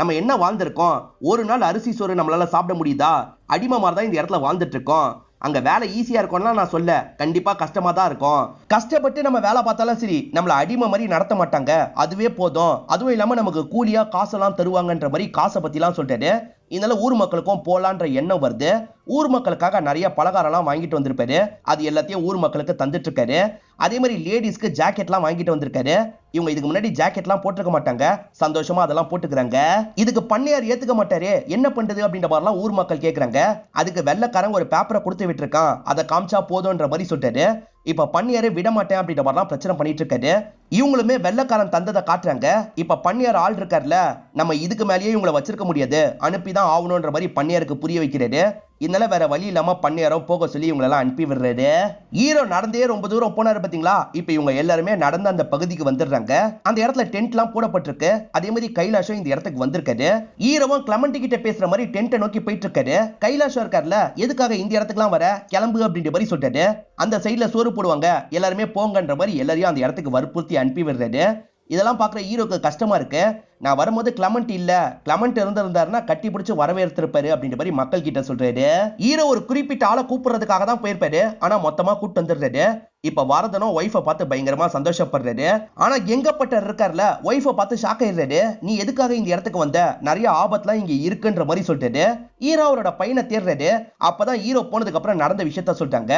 நம்ம என்ன வாழ்ந்திருக்கோம், ஒரு நாள் அரிசி சோறு நம்மளால சாப்பிட முடியுதா, அடிமை மாதிரி தான் இந்த இடத்துல வாழ்ந்துட்டு இருக்கோம். அங்க வேலை ஈஸியா இருக்கும்னா நான் சொல்ல, கண்டிப்பா கஷ்டமா தான் இருக்கும். கஷ்டப்பட்டு நம்ம வேலை பார்த்தாலும் சரி, நம்மள அடிமை மாதிரி நடத்த மாட்டாங்க, அதுவே போதும். அதுவும் இல்லாம நமக்கு கூலியா காசெல்லாம் தருவாங்கன்ற மாதிரி காசை பத்தி எல்லாம் சொல்லிட்டாரு. இதனால ஊர் மக்களுக்கும் போலான்ற எண்ணம் வருது. ஊர் மக்களுக்காக நிறைய பலகாரம்லாம் வாங்கிட்டு வந்திருப்பாரு. அது எல்லாத்தையும் ஊர் மக்களுக்கு தந்துட்டு இருக்காரு. அதே மாதிரி லேடிஸ்க்கு ஜாக்கெட்லாம் வாங்கிட்டு வந்திருக்காரு. இவங்க இதுக்கு முன்னாடி ஜாக்கெட்லாம் போட்டுக்க மாட்டாங்க, சந்தோஷமா அதெல்லாம் போட்டுக்கிறாங்க. இதுக்கு பண்ணையார் ஏத்துக்க மாட்டாரு, என்ன பண்றது அப்படின்ற மாதிரிலாம் ஊர் மக்கள் கேட்கறாங்க. அதுக்கு வெள்ளக்காரங்க ஒரு பேப்பரை கொடுத்து விட்டுருக்கான், அதை காமிச்சா போதும்ன்ற மாதிரி சொல்லிட்டாரு. இப்ப பன்னியாரு விட மாட்டேன் அப்படின்ற மாதிரிலாம் பிரச்சனை பண்ணிட்டு இருக்காரு. இவங்களுமே வெள்ளக்காரன் தந்ததை காட்டுறாங்க. இப்ப பன்னியார் ஆள் இருக்காருல, நம்ம இதுக்கு மேலேயே இவங்களை வச்சிருக்க முடியாது, அனுப்பிதான் ஆகணும்ன்ற மாதிரி பன்னியாருக்கு புரிய வைக்கிறாரு. இதனால வேற வழி இல்லாம பன்னியாரம் போக சொல்லி இவங்க எல்லாம் அனுப்பி விடுறாரு. ஹீரோ நடந்தே ரொம்ப தூரம் போனாரு பாத்தீங்களா. இப்ப இவங்க எல்லாருமே நடந்து அந்த பகுதிக்கு வந்துடுறாங்க. அந்த இடத்துல டென்ட் எல்லாம் போடப்பட்டிருக்கு. அதே மாதிரி கைலாஷம் இந்த இடத்துக்கு வந்திருக்காரு. ஹீரோவும் கிளமண்டி கிட்ட பேசுற மாதிரி டென்ட்டை நோக்கி போயிட்டு இருக்காரு. கைலாஷம் இருக்காருல, எதுக்காக இந்த இடத்துக்கு எல்லாம் வர, கிளம்பு அப்படின்ற மாதிரி சொல்லிட்டாரு. அந்த சைட்ல சோறு போடுவாங்க, எல்லாருமே போங்கன்ற மாதிரி எல்லாரையும் அந்த இடத்துக்கு வற்புறுத்தி அனுப்பி விடுறாரு. இதெல்லாம் பாக்குற ஹீரோக்கு கஷ்டமா இருக்கு. நான் வரும்போது கிளமண்ட் இல்ல, கிளமண்ட் இருந்திருந்தாருன்னா கட்டி பிடிச்சு வரவேற்றிருப்பாரு அப்படின்ற மாதிரி மக்கள் கிட்ட சொல்றாரு. ஹீரோ ஒரு குறிப்பிட்ட ஆளை கூப்பிடுறதுக்காக தான் போயிருப்பாரு, ஆனா மொத்தமா கூப்பிட்டு வந்துடுறாரு. இப்ப வரதனும் ஒய்ஃபை பார்த்து பயங்கரமா சந்தோஷப்படுறாரு. ஆனா எங்கப்பட்டர் இருக்காருல, ஒய்ஃபை பார்த்து ஷாக் ஆயிடுறாரு. நீ எதுக்காக இந்த இடத்துக்கு வந்த, நிறைய ஆபத்துலாம் இங்க இருக்குன்ற மாதிரி சொல்லிட்டாரு. ஹீரோ அவரோட பையனை தேடுறாரு. அப்பதான் ஹீரோ போனதுக்கு அப்புறம் நடந்த விஷயத்த சொல்லிட்டாங்க.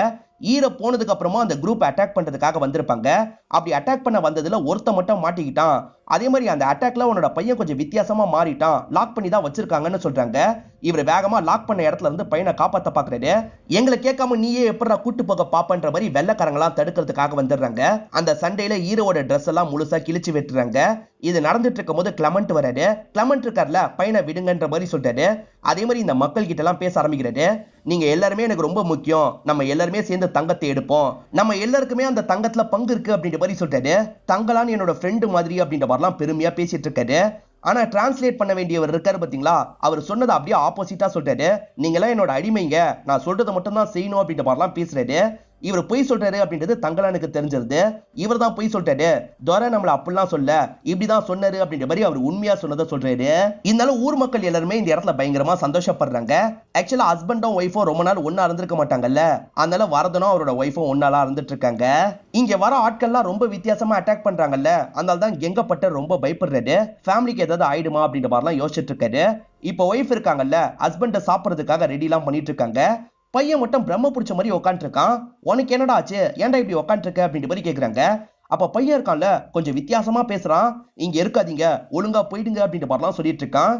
ஹீரோ போனதுக்கு அப்புறமா அந்த குரூப் அட்டாக் பண்றதுக்காக வந்திருப்பாங்க. அப்படி அட்டாக் பண்ண வந்ததுல ஒருத்த மட்டும் மாட்டிக்கிட்டான். அதே மாதிரி அந்த அட்டாக்ல உன்னோட பையன் கொஞ்சம் வித்தியாசமா மாறிட்டான், லாக் பண்ணி தான் வச்சிருக்காங்கன்னு சொல்றாங்க. இவர் வேகமா லாக் பண்ண இடத்துல இருந்து பையனை காப்பாத்த பாக்குறாரு. எங்களை கேட்காம நீயே எப்படா கூட்டு போக பாப்பன்ற மாதிரி வெள்ளக்காரங்களாம் தடுக்கிறதுக்காக வந்துடுறாங்க. அந்த சண்டையில ஹீரோவோட ட்ரெஸ் எல்லாம் முழுசா கிழிச்சு வெட்டுறாங்க. இது நடந்துட்டு இருக்கும் போது கிளமண்ட் வராரு. கிளமண்ட் இருக்கார்ல, பையனை விடுங்கன்ற மாதிரி சொல்றாரு. அதே மாதிரி இந்த மக்கள் கிட்ட எல்லாம் பேச ஆரம்பிக்கிறாரு. நீங்க எல்லாருமே எனக்கு ரொம்ப முக்கியம், நம்ம எல்லாருமே சேர்ந்து தங்கத்தை எடுப்போம், நம்ம எல்லாருக்குமே அந்த தங்கத்துல பங்கு இருக்கு அப்படின்ற மாதிரி சொல்றாரு. தங்கலான்னு என்னோட ஃப்ரெண்டு மாதிரி அப்படின்ற மாதிரிலாம் பெருமையா பேசிட்டு இருக்காரு. ஆனா டிரான்ஸ்லேட் பண்ண வேண்டியவர் இருக்காரு பாத்தீங்களா, அவர் சொன்னதை அப்படியே ஆப்போசிட்டா சொல்றாரு. நீங்க எல்லாம் என்னோட அடிமைங்க, நான் சொல்றதை மட்டும் தான் செய்யணும் அப்படின்ற மாதிரிலாம் பேசுறாரு. இவர் பொய் சொல்றாரு அப்படின்றது தங்கலானுக்கு தெரிஞ்சிருது. இவர் தான் பொய் சொல்றாரு, துரை நம்மள அப்படிலாம் சொல்ல, இப்படிதான் சொன்னாரு அப்படின்ற மாதிரி அவர் உண்மையா சொன்னதை சொல்றாரு. இருந்தாலும் ஊர் மக்கள் எல்லாருமே இந்த இடத்துல பயங்கரமா சந்தோஷப்படுறாங்க. ஆக்சுவலா ஹஸ்பண்டும் ஒய்ஃபும் ரொம்ப நாள் ஒன்னா இருந்திருக்க மாட்டாங்கல்ல, அதனால வரதனும் அவரோட ஒய்ஃபும் ஒன்னாலா இருந்துட்டு இருக்காங்க. இங்க வர ஆட்கள்லாம் ரொம்ப வித்தியாசமா அட்டாக் பண்றாங்கல்ல, அதனால தான் கெங்கப்பட்ட ரொம்ப பயப்படுறாரு. ஃபேமிலிக்கு ஏதாவது ஆயிடுமா அப்படின்ற மாதிரிலாம் யோசிச்சுட்டு இருக்காரு. இப்போ ஒய்ஃப் இருக்காங்கல்ல, ஹஸ்பண்ட சாப்பிடுறதுக்காக ரெடி எல்லாம் பண்ணிட்டு இருக்காங்க. பையன் மட்டும் பிரம்ம பிடிச்ச மாதிரி உட்காந்துருக்கான். உனக்கு என்னடா ஆச்சு, ஏன்டா இப்படி உட்காந்துருக்க அப்படின்ற மாதிரி கேக்குறாங்க. அப்ப பையன் இருக்கான்ல, கொஞ்சம் வித்தியாசமா பேசுறான். இங்க இருக்காதீங்க, ஒழுங்கா போயிடுங்க அப்படின்ற மாதிரிலாம் சொல்லிட்டு இருக்கான்.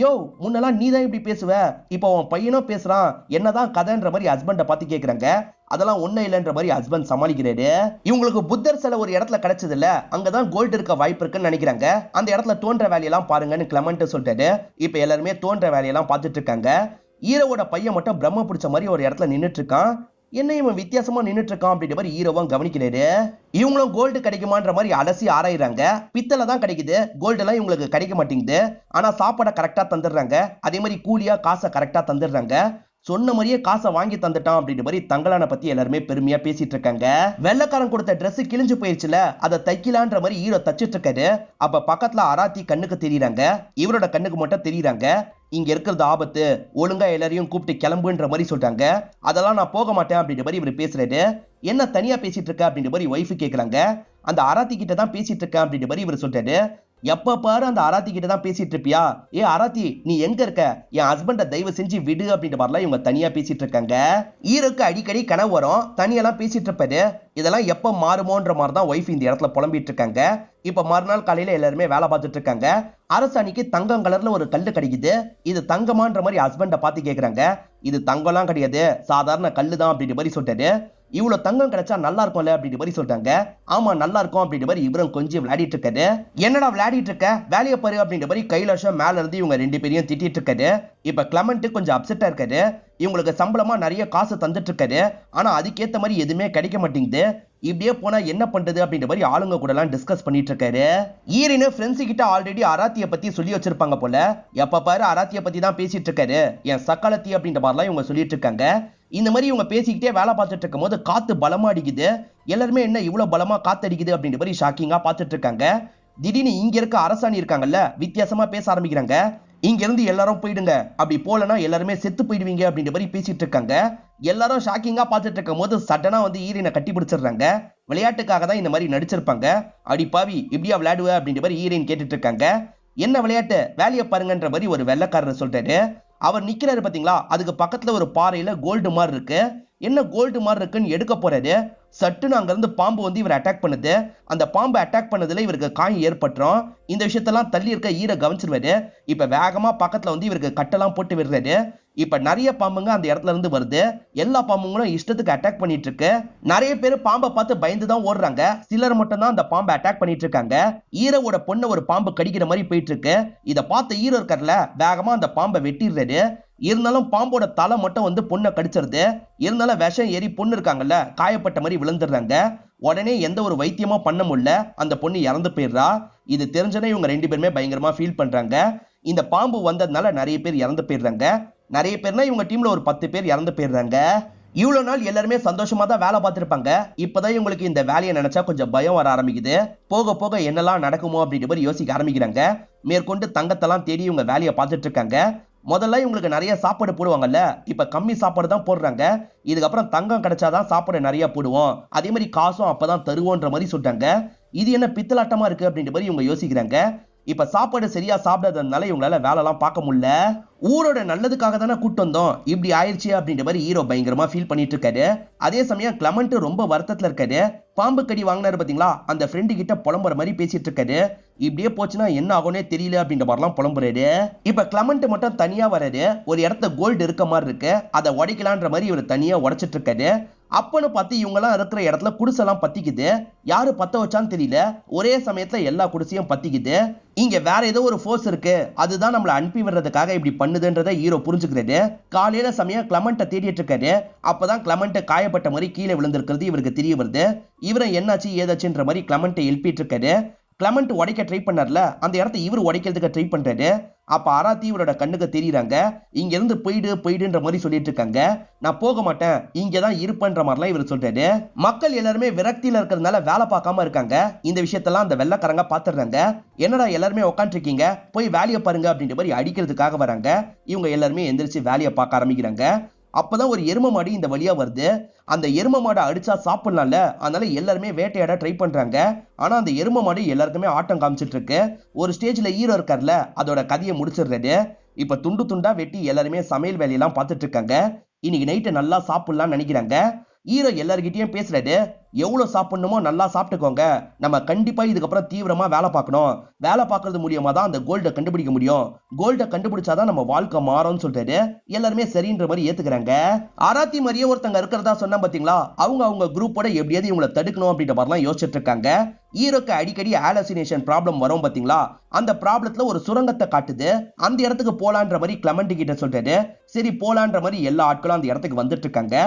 யோ, முன்னெல்லாம் நீ தான் இப்படி பேசுவ, இப்போ உன் பையனும் பேசுறான், என்னதான் கதைன்ற மாதிரி ஹஸ்பண்ட பார்த்து கேக்குறாங்க. அதெல்லாம் ஒண்ணு இல்லைன்ற மாதிரி ஹஸ்பண்ட் சமாளிக்கிறாரு. இவங்களுக்கு புத்தர் சிலை ஒரு இடத்துல கிடைச்சது இல்ல, அங்கதான் கோல்டு இருக்க வாய்ப்பு இருக்குன்னு நினைக்கிறாங்க. அந்த இடத்துல தோன்ற வேலையெல்லாம் பாருங்கன்னு கிளமண்ட் சொல்லிட்டாரு. இப்ப எல்லாருமே தோன்ற வேலையெல்லாம் பார்த்துட்டு இருக்காங்க. ஹீரோவோட பையன் மட்டும் பிரம்ம பிடிச்ச மாதிரி ஒரு இடத்துல நின்னுட்டு இருக்கான். என்ன இவன் வித்தியாசமா நின்னுட்டு இருக்கான் அப்படின்ற மாதிரி ஹீரோவும் கவனிக்கிறாரு. இவங்களும் கோல்டு கிடைக்குமான்ற மாதிரி அலசி ஆராயிறாங்க. பித்தளை தான் கிடைக்குது, கோல்டு எல்லாம் இவங்களுக்கு கிடைக்க மாட்டேங்குது. ஆனா சாப்பாடை கரெக்டா தந்துடுறாங்க. அதே மாதிரி கூலியா காசை கரெக்டா தந்துடுறாங்க. சொன்ன மாதிரியே காசை வாங்கி தந்துட்டான் அப்படின்ற மாதிரி தங்கலான பத்தி எல்லாருமே பெருமையா பேசிட்டு இருக்காங்க. வெள்ளக்காரன் கொடுத்த ட்ரெஸ் கிழிஞ்சு போயிருச்சுல, அதை தைக்கலான்ற மாதிரி ஹீரோ தச்சிட்டு இருக்காரு. அப்ப பக்கத்துல அராத்தி கண்ணுக்கு தெரியறாங்க. இவரோட கண்ணுக்கு மட்டும் தெரியறாங்க. இங்க இருக்கிறது ஆபத்து, ஒழுங்கா எல்லாரையும் கூப்பிட்டு கிளம்புன்ற மாதிரி சொல்றாங்க. அதெல்லாம் நான் போக மாட்டேன் அப்படின்ற மாதிரி இவர் பேசுறாரு. என்ன தனியா பேசிட்டு இருக்க அப்படின்ற மாதிரி ஒய்ஃபு கேக்குறாங்க. அந்த அராத்தி கிட்ட தான் பேசிட்டு இருக்கேன் அப்படின்ற மாதிரி இவர் சொல்றாரு. எப்ப பாரு அந்த அராத்தி கிட்ட தான் பேசிட்டு இருப்பியா, ஏ அராத்தி நீ எங்க இருக்க, என் ஹஸ்பண்ட தயவு செஞ்சு விடு அப்படின்ற மாதிரிலாம் இவங்க தனியா பேசிட்டு இருக்காங்க. ஹீரோக்கு அடிக்கடி கனவு வரும், தனியெல்லாம் பேசிட்டு இருப்பாரு. இதெல்லாம் எப்ப மாறுமோன்ற மாதிரி தான் ஒய்ஃப் இந்த இடத்துல புலம்பிட்டு இருக்காங்க. இப்ப மறுநாள் காலையில எல்லாருமே வேலை பார்த்துட்டு இருக்காங்க. அரசாணிக்கு தங்கம் கலர்ல ஒரு கல்லு கிடைக்குது. இது தங்கமான்ற மாதிரி ஹஸ்பண்ட பார்த்து கேக்குறாங்க. இது தங்கம்லாம் கிடையாது, சாதாரண கல்லு தான் அப்படின்ற மாதிரி சொல்லிட்டாரு. இவ்வளவு தங்கம் கிடைச்சா நல்லா இருக்கும்ல அப்படின்ற மாதிரி சொல்றாங்க. ஆமா நல்லா இருக்கும் அப்படின்ற மாதிரி இவரும் கொஞ்சம் விளையாடிட்டு இருக்காரு. என்னடா விளையாடிட்டு இருக்க, வேலையை பாரு அப்படின்ற மாதிரி கைலாஷம் மேல இருந்து இவங்க ரெண்டு பேரையும் திட்டிட்டு இருக்காரு. இப்ப கிளமண்ட் கொஞ்சம் அப்செட்டா இருக்காரு. இவங்களுக்கு சம்பளமா நிறைய காசு தந்துட்டு இருக்காரு, ஆனா அதுக்கேத்த மாதிரி எதுவுமே கிடைக்க மாட்டேங்குது. இப்படியே போனா என்ன பண்றது அப்படின்ற மாதிரி ஆளுங்க கூட எல்லாம் டிஸ்கஸ் பண்ணிட்டு இருக்காரு. ஈரின் ஃப்ரெண்ட்ஸ் கிட்ட ஆல்ரெடி அராத்திய பத்தி சொல்லி வச்சிருப்பாங்க போல. எப்ப பாரு அராத்திய பத்தி தான் பேசிட்டு இருக்காரு, என் சக்காலத்தி அப்படின்ற மாதிரிலாம் இவங்க சொல்லிட்டு இருக்காங்க. இந்த மாதிரி இவங்க பேசிக்கிட்டே வேலை பார்த்துட்டு இருக்கும் போது காத்து பலமா அடிக்குது. எல்லாருமே என்ன இவ்வளவு பலமா காத்து அடிக்குது அப்படின்ற மாதிரி ஷாக்கிங்கா பார்த்துட்டு இருக்காங்க. திடீர்னு இங்க இருக்க அரசாணி இருக்காங்கல்ல, வித்தியாசமா பேச ஆரம்பிக்கிறாங்க. இங்க இருந்து எல்லாரும் போயிடுங்க, அப்படி போலனா எல்லாருமே செத்து போயிடுவீங்க அப்படின்ற மாதிரி பேசிட்டு இருக்காங்க. எல்லாரும் ஷாக்கிங்கா பார்த்துட்டு இருக்கும் போது சடனா வந்து ஈரினை கட்டி பிடிச்சிடுறாங்க. விளையாட்டுக்காக தான் இந்த மாதிரி நடிச்சிருப்பாங்க. அடி பாவி இப்படியா விளையாடுவ அப்படின்ற மாதிரி ஈரின் கேட்டுட்டு இருக்காங்க. என்ன விளையாட்டு, வேலையை பாருங்கன்ற மாதிரி ஒரு வெள்ளைக்காரர் சொல்றாரு. அவர் நிக்கிறாரு பாத்தீங்களா, அதுக்கு பக்கத்துல ஒரு பாறையில கோல்டு மாதிரி இருக்கு. என்ன கோல்டு மாதிரி இருக்குன்னு எடுக்க போறாரு. சட்டுன்னு அங்க இருந்து பாம்பு வந்து இவர் அட்டாக் பண்ணுது. அந்த பாம்பு அட்டாக் பண்ணதுல இவருக்கு காயம் ஏற்பட்டுரும். இந்த விஷயத்தெல்லாம் தள்ளி இருக்க ஈர கவனிச்சிருவாரு. இப்ப வேகமா பக்கத்துல வந்து இவருக்கு கட்டெல்லாம் போட்டு விடுறாரு. இப்ப நிறைய பாம்புங்க அந்த இடத்துல இருந்து வருது. எல்லா பாம்புங்களும் இஷ்டத்துக்கு அட்டாக் பண்ணிட்டு இருக்கு. நிறைய பேர் பாம்பை பார்த்து பயந்து தான் ஓடுறாங்க. சிலர் மட்டும் தான் அந்த பாம்பை அட்டாக் பண்ணிட்டு இருக்காங்க. ஈரோட பொண்ணு ஒரு பாம்பு கடிக்கிற மாதிரி போயிட்டு இருக்கு. இத பார்த்த ஈரோ இருக்கார்ல, வேகமா அந்த பாம்பை வெட்டிடுறாரு. இருந்தாலும் பாம்போட தலை மட்டும் வந்து பொண்ணை கடிச்சிருது. இருந்தாலும் விஷம் ஏறி பொண்ணு இருக்காங்கல்ல, காயப்பட்ட மாதிரி விழுந்துடுறாங்க. உடனே எந்த ஒரு வைத்தியமா பண்ண முடியல, அந்த பொண்ணு இறந்து போயிடுறா. இது தெரிஞ்சனே இவங்க 2 பேருமே பயங்கரமா ஃபீல் பண்றாங்க. இந்த பாம்பு வந்ததுனால நிறைய பேர் இறந்து போயிடுறாங்க. நிறைய பேர்னா இவங்க டீம்ல ஒரு 10 பேர் இறந்து போயிடுறாங்க. இவ்வளவு நாள் எல்லாருமே சந்தோஷமா தான் வேலை பார்த்திருப்பாங்க. இப்பதான் இவங்களுக்கு இந்த வேலையை நினைச்சா கொஞ்சம் பயம் வர ஆரம்பிக்குது. போக போக என்னெல்லாம் நடக்குமோ அப்படின்ற மாதிரி யோசிக்க ஆரம்பிக்கிறாங்க. மேற்கொண்டு தங்கத்தெல்லாம் தேடி இவங்க வேலையை பார்த்துட்டு இருக்காங்க. முதல்ல இவங்களுக்கு நிறைய சாப்பாடு போடுவாங்கல்ல, இப்ப கம்மி சாப்பாடு தான் போடுறாங்க. இதுக்கப்புறம் தங்கம் கிடைச்சாதான் சாப்பாடு நிறைய போடுவோம், அதே மாதிரி காசும் அப்பதான் தருவோன்ற மாதிரி சொல்றாங்க. இது என்ன பித்தலாட்டமா இருக்கு அப்படின்ற மாதிரி இவங்க யோசிக்கிறாங்க. இப்ப சாப்பாடு சரியா சாப்பிடாததுனால இவங்களால வேலை எல்லாம் பார்க்க முடியல. ஊரோட நல்லதுக்காக தானே கூட்டு வந்தோம், இப்படி ஆயிடுச்சு அப்படின்ற மாதிரி ஹீரோ பயங்கரமா ஃபீல் பண்ணிட்டு இருக்காரு. அதே சமயம் கிளமண்ட் ரொம்ப வருத்தத்துல இருக்காரு. பாம்பு கடி வாங்கினாரு பாத்தீங்களா, அந்த ஃப்ரெண்டு கிட்ட புலம்புற மாதிரி பேசிட்டு இருக்காரு. இப்படியே போச்சுன்னா என்ன ஆகும்னே தெரியல அப்படின்ற மாதிரிலாம் புலம்புறாரு. இப்ப கிளமண்ட் மட்டும் தனியா வராரு. ஒரு இடத்துல கோல்டு இருக்க மாதிரி இருக்கு, அதை உடைக்கலான்ற மாதிரி இவர் தனியா உடைச்சிட்டு இருக்காரு. அப்பன்னு பார்த்து இவங்க எல்லாம் இருக்கிற இடத்துல குடிசெல்லாம் பத்திக்குது. யாரு பத்த வச்சான்னு தெரியல, ஒரே சமயத்துல எல்லா குடிசையும் பத்திக்குது. இங்க வேற ஏதோ ஒரு ஃபோர்ஸ் இருக்கு, அதுதான் நம்மளை அனுப்பி விடுறதுக்காக இப்படி பண்ணுதுன்றதை ஹீரோ புரிஞ்சுக்கிறாரு. காலையில சமயம் கிளமண்ட்டை தேடிட்டு இருக்காரு. அப்பதான் கிளமண்ட் காயப்பட்ட மாதிரி கீழே விழுந்திருக்கிறது இவருக்கு தெரிய வருது. இவரை என்னாச்சு ஏதாச்சுன்ற மாதிரி கிளமண்ட்டை எழுப்பிட்டு இருக்காரு. கிளமண்ட் உடைக்க ட்ரை பண்ணார்ல, அந்த இடத்த இவர் உடைக்கிறதுக்கு ட்ரை பண்றாரு. அப்ப ஆராத்தி இவரோட கண்ணுக்கு தெரியுறாங்க. இங்க இருந்து போயிடுன்ற மாதிரி சொல்லிட்டு இருக்காங்க. நான் போக மாட்டேன், இங்கதான் இருப்பேன்ற மாதிரிலாம் இவர் சொல்றாரு. மக்கள் எல்லாருமே விரக்தியில இருக்கிறதுனால வேலை பார்க்காம இருக்காங்க. இந்த விஷயத்தெல்லாம் அந்த வெள்ளக்காரங்க பாத்துறாங்க. என்னடா எல்லாருமே உட்காந்து இருக்கீங்க, போய் வேலையை பாருங்க அப்படின்ற மாதிரி அடிக்கிறதுக்காக வராங்க. இவங்க எல்லாருமே எந்திரிச்சு வேலையை பார்க்க ஆரம்பிக்கிறாங்க. அப்பதான் ஒரு எரும மாடு இந்த வழியா வருது. அந்த எரும மாடை அடிச்சா சாப்பிடலாம்ல, அதனால எல்லாருமே வேட்டையாட ட்ரை பண்றாங்க. ஆனா அந்த எரும மாடு எல்லாருக்குமே ஆட்டம் காமிச்சிட்டு இருக்கு. ஒரு ஸ்டேஜ்ல ஹீரோ இருக்கார்ல, அதோட கதையை முடிச்சிடுறாரு. இப்ப துண்டு துண்டா வெட்டி எல்லாருமே சமையல் வேலையெல்லாம் பார்த்துட்டு இருக்காங்க. இன்னைக்கு நைட்டு நல்லா சாப்பிடலாம்னு நினைக்கிறாங்க. ஹீரோ எல்லார்கிட்டயும் பேசுறாரு. எவ்வளவு சாப்பிடணுமோ நல்லா சாப்பிட்டுக்கோங்க, நம்ம கண்டிப்பா இதுக்கப்புறம் தீவிரமா வேலை பார்க்கணும். வேலை பார்க்கறது மூலியமா தான் அந்த கோல்டை கண்டுபிடிக்க முடியும். கோல்டை கண்டுபிடிச்சாதான் நம்ம வாழ்க்கை மாறும்னு சொல்றாரு. எல்லாருமே சரின்ற மாதிரி ஏத்துக்கிறாங்க. ஆராத்தி மாதிரியே ஒருத்தங்க இருக்கிறதா சொன்னா பாத்தீங்களா, அவங்க குரூப்போட எப்படியாவது இவங்களை தடுக்கணும் அப்படின்ற மாதிரிலாம் யோசிச்சுட்டு இருக்காங்க. ஹீரோக்கு அடிக்கடி ஹாலுசினேஷன் ப்ராப்ளம் வரும் பாத்தீங்களா, அந்த ப்ராப்ளத்துல ஒரு சுரங்கத்தை காட்டுது. அந்த இடத்துக்கு போலான்ற மாதிரி கிளமண்ட் கிட்ட சொல்றாரு. சரி போலான்ற மாதிரி எல்லா ஆட்களும் அந்த இடத்துக்கு வந்துட்டு இருக்காங்க.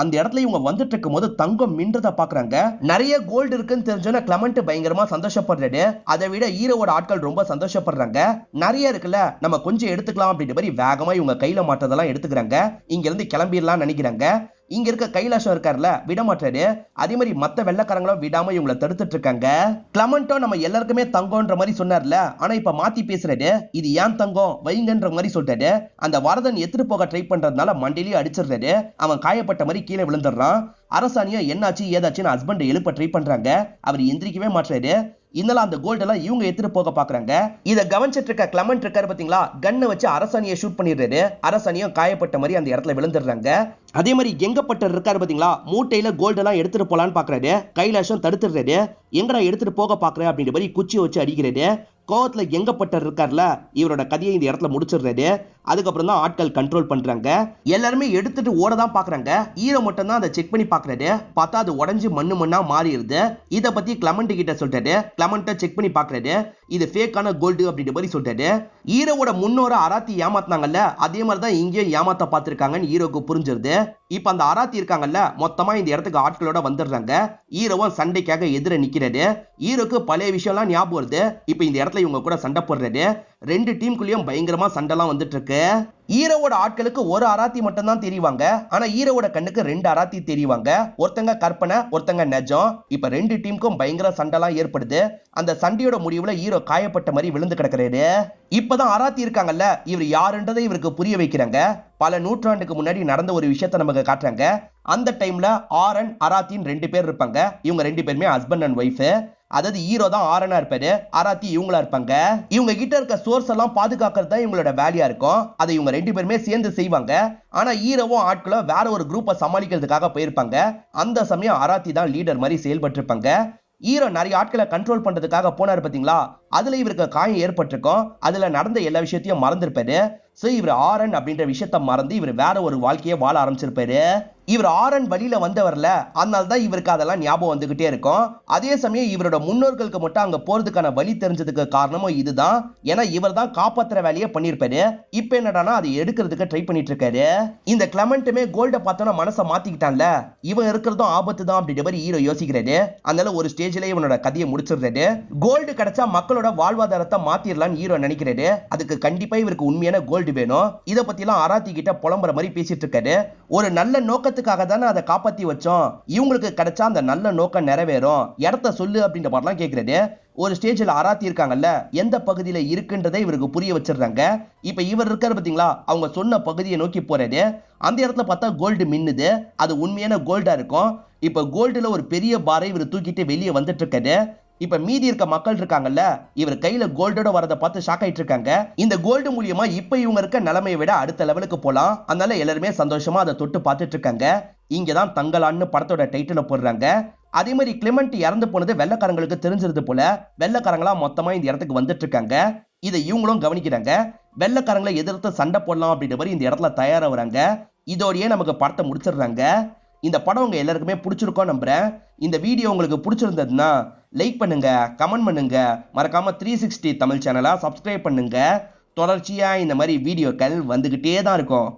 அந்த இடத்துல இவங்க வந்துட்டு இருக்கும் போது தங்கம் மின்றத பாக்குறாங்க. நிறைய கோல்டு இருக்குன்னு தெரிஞ்சோன்னா கிளமண்ட் பயங்கரமா சந்தோஷப்படுறாரு. அதை விட ஹீரோவோட ஆட்கள் ரொம்ப சந்தோஷப்படுறாங்க. நிறைய இருக்குல்ல, நம்ம கொஞ்சம் எடுத்துக்கலாம் அப்படின்ற மாதிரி வேகமா இவங்க கையில மாட்டதெல்லாம் எடுத்துக்கிறாங்க. இங்க இருந்து கிளம்பிடலாம் நினைக்கிறாங்க. இங்க இருக்க கைலாசம் இருக்காருல, விடமாட்டாரு. அதே மாதிரி மத்த வெள்ளக்காரங்களும் விடாம இவங்களை தடுத்துட்டு இருக்காங்க. கிளமண்டோ நம்ம எல்லாருக்குமே தங்கம்ன்ற மாதிரி சொன்னார்ல, ஆனா இப்ப மாத்தி பேசுறாரு. இது ஏன் தங்கம் வைங்கன்ற மாதிரி சொல்றாரு. அந்த வரதன் எடுத்துட்டு போக ட்ரை பண்றதுனால மண்டிலேயே அடிச்சிடுறாரு. அவன் காயப்பட்ட மாதிரி கீழே விழுந்துடுறான். அரசாணியும் என்னாச்சு ஏதாச்சுன்னு ஹஸ்பண்ட் எழுப்ப ட்ரை பண்றாங்க. அவர் எந்திரிக்கவே மாட்டாரு. இதெல்லாம் அந்த கோல்ட் எல்லாம் இவங்க எடுத்துட்டு போக பாக்குறாங்க. இத கவனிச்சிட்டு இருக்க கிளமண்ட் இருக்காரு பாத்தீங்களா, கன்னை வச்சு அரசாணியை ஷூட் பண்ணிடுறாரு. அரசாணியும் காயப்பட்ட மாதிரி அந்த இடத்துல விழுந்துடுறாங்க. அதே மாதிரி எங்கப்பட்டர் இருக்காரு பாத்தீங்களா, மூட்டையில கோல்டு எல்லாம் எடுத்துட்டு போலான்னு பாக்குறாரு. கைலாசம் தடுத்துடுறாரு. எங்கடா எடுத்துட்டு போக பாக்குற அப்படின்ற மாதிரி குச்சி வச்சு அடிக்கிறாரு. கோவத்துல எங்கப்பட்டர் இருக்கார்ல, இவரோட கதையை இந்த இடத்துல முடிச்சிடுறாரு. அதுக்கப்புறம் தான் ஆட்கள் கண்ட்ரோல் பண்றாங்க. எல்லாருமே எடுத்துட்டு ஓடதான் பாக்குறாங்க. ஹீரோ மட்டும் தான் அதை செக் பண்ணி பாக்குறாரு. பார்த்தா அது உடஞ்சு மண்ணா மாறிடுது. இத பத்தி கிளமண்ட் கிட்ட சொல்றாரு. கிளமண்ட்ட செக் பண்ணி பாக்குறாரு. இது ஃபேக்கான கோல்டு அப்படின்ற மாதிரி சொல்றாரு. ஹீரோவோட முன்னோர அராத்தி ஏமாத்தினாங்கல்ல, அதே மாதிரிதான் இங்கேயும் ஏமாத்த பார்த்திருக்காங்கன்னு ஹீரோக்கு புரிஞ்சிருது. இப்ப அந்த அராத்தி இருக்காங்கல்ல, மொத்தமா இந்த இடத்துக்கு ஆட்களோட வந்துடுறாங்க. ஹீரோவும் சண்டைக்காக எதிர நிக்கிறாரு. ஹீரோக்கு பழைய விஷயம் எல்லாம் ஞாபகம் வருது. இப்ப இந்த இடத்துல இவங்க கூட சண்டை போடுறாரு. 2 டீமுக்குள்ளயும் பயங்கரமா சண்டைலாம் வந்துட்டு இருக்கு. ஹீரோவோட ஆட்களுக்கு ஒரு அராத்தி மட்டும் தான் தெரிவாங்க. ஆனா ஹீரோவோட கண்ணுக்கு 2 அராத்தி தெரிவாங்க. ஒருத்தங்க கற்பனை, ஒருத்தங்க நிஜம். இப்ப 2 டீமுக்கும் பயங்கர சண்டைலாம் ஏற்படுது. அந்த சண்டையோட முடிவுல ஹீரோ காயப்பட்ட மாதிரி விழுந்து கிடக்குறாரு. இப்பதான் அராத்தி இருக்காங்கல்ல, இவர் யாருன்றதை இவருக்கு புரிய வைக்கிறாங்க. பல நூற்றாண்டுக்கு முன்னாடி நடந்த ஒரு விஷயத்தை நமக்கு காட்டுறாங்க. அந்த டைம்ல ஆரன் அராத்தின்னு 2 பேர் இருப்பாங்க. இவங்க 2 பேருமே ஹஸ்பண்ட் அண்ட் ஒய்ஃப். அதாவது ஹீரோ தான் ஆரனா இருப்பாரு, அராத்தி இவங்களா இருப்பாங்க. இவங்க கிட்ட இருக்க சோர்ஸ் எல்லாம் பாதுகாக்கிறது தான் இவங்களோட வேலையா இருக்கும். அதை இவங்க 2 பேருமே சேர்ந்து செய்வாங்க. ஆனா ஹீரோவும் ஆட்களும் வேற ஒரு குரூப்பை சமாளிக்கிறதுக்காக போயிருப்பாங்க. அந்த சமயம் அராத்தி தான் லீடர் மாதிரி செயல்பட்டு இருப்பாங்க. ஹீரோ நிறைய ஆட்களை கண்ட்ரோல் பண்றதுக்காக போனாரு பாத்தீங்களா, அதுல இவருக்கு காயம் ஏற்பட்டிருக்கும். அதுல நடந்த எல்லா விஷயத்தையும் மறந்துருப்பாரு. சோ இவர் ஆரன் அப்படின்ற விஷயத்த மறந்து இவர் வேற ஒரு வாழ்க்கையை வாழ ஆரம்பிச்சிருப்பாரு. இவர் ஆரன் வழியில வந்தவர்ல, அதனால தான் இவருக்கு அதெல்லாம் ஞாபகம் வந்துகிட்டே இருக்கும். அதே சமயம் இவரோட முன்னோர்களுக்கு மட்டும் அங்க போறதுக்கான வழி தெரிஞ்சதுக்கு காரணமும் இதுதான். ஏன்னா இவர் தான் காப்பாத்துற வேலையை பண்ணிருப்பாரு. இப்ப என்னடானா அதை எடுக்கிறதுக்கு ட்ரை பண்ணிட்டு இருக்காரு. இந்த கிளமெண்ட்டுமே கோல்ட பார்த்தோன்னா மனசை மாத்திக்கிட்டான்ல, இவன் இருக்கிறதும் ஆபத்து தான் அப்படின்ற மாதிரி ஹீரோ யோசிக்கிறாரு. அதனால ஒரு ஸ்டேஜ்ல இவனோட கதையை முடிச்சிடுறாரு. கோல்டு கிடைச்சா மக்களோட வாழ்வாதாரத்தை மாத்திரலான்னு ஹீரோ நினைக்கிறாரு. அதுக்கு கண்டிப்பா இவருக்கு உண்மையான கோல்டு வேணும். இத பத்தி எல்லாம் அராத்தி கிட்ட புலம்புற மாதிரி பேசிட்டு இருக்காரு. ஒரு நல்ல நோக்கத்துக்காக தானே அதை காப்பாத்தி வச்சோம், இவங்களுக்கு கிடைச்சா அந்த நல்ல நோக்கம் நிறைவேறும், இடத்த சொல்லு அப்படின்ற மாதிரிலாம் கேட்கிறாரு. ஒரு ஸ்டேஜ்ல அராத்தி இருக்காங்கல்ல, எந்த பகுதியில இருக்குன்றதை இவருக்கு புரிய வச்சிருந்தாங்க. இப்ப இவர் இருக்காரு பாத்தீங்களா, அவங்க சொன்ன பகுதியை நோக்கி போறாரு. அந்த இடத்துல பார்த்தா கோல்டு மின்னுது. அது உண்மையான கோல்டா இருக்கும். இப்ப கோல்டுல ஒரு பெரிய பாரை இவர் தூக்கிட்டு வெளியே வந்துட்டு இருக்காரு. இப்ப மீதி இருக்க மக்கள் இருக்காங்கல்ல, இவர் கையில கோல்டோட வரதை பார்த்து ஷாக் ஆயிட்டு இருக்காங்க. இந்த கோல்டு மூலியமா இப்ப இவங்க இருக்க நிலைமையை விட அடுத்த லெவலுக்கு போலாம். அதனால எல்லாருமே சந்தோஷமா அதை தொட்டு பார்த்துட்டு இருக்காங்க. இங்கதான் தங்கலான்னு படத்தோட டைட்டில போடுறாங்க. அதே மாதிரி கிளெமெண்ட் இறந்து போனது வெள்ளக்காரங்களுக்கு தெரிஞ்சிருது போல. வெள்ளக்காரங்களா மொத்தமா இந்த இடத்துக்கு வந்துட்டு இருக்காங்க. இதை இவங்களும் கவனிக்கிறாங்க. வெள்ளக்காரங்களை எதிர்த்து சண்டை போடலாம் அப்படின்ற மாதிரி இந்த இடத்துல தயாராகிறாங்க. இதோடயே நமக்கு படத்தை முடிச்சிடுறாங்க. இந்த படம் உங்க எல்லாருக்குமே பிடிச்சிருக்கோம் நம்புறேன். இந்த வீடியோ உங்களுக்கு பிடிச்சிருந்ததுன்னா லைக் பண்ணுங்க, கமெண்ட் பண்ணுங்க, மறக்காம 360 தமிழ் சேனலை சப்ஸ்கிரைப் பண்ணுங்க. தொடர்ச்சியா இந்த மாதிரி வீடியோக்கள் வந்துகிட்டே தான் இருக்கும்.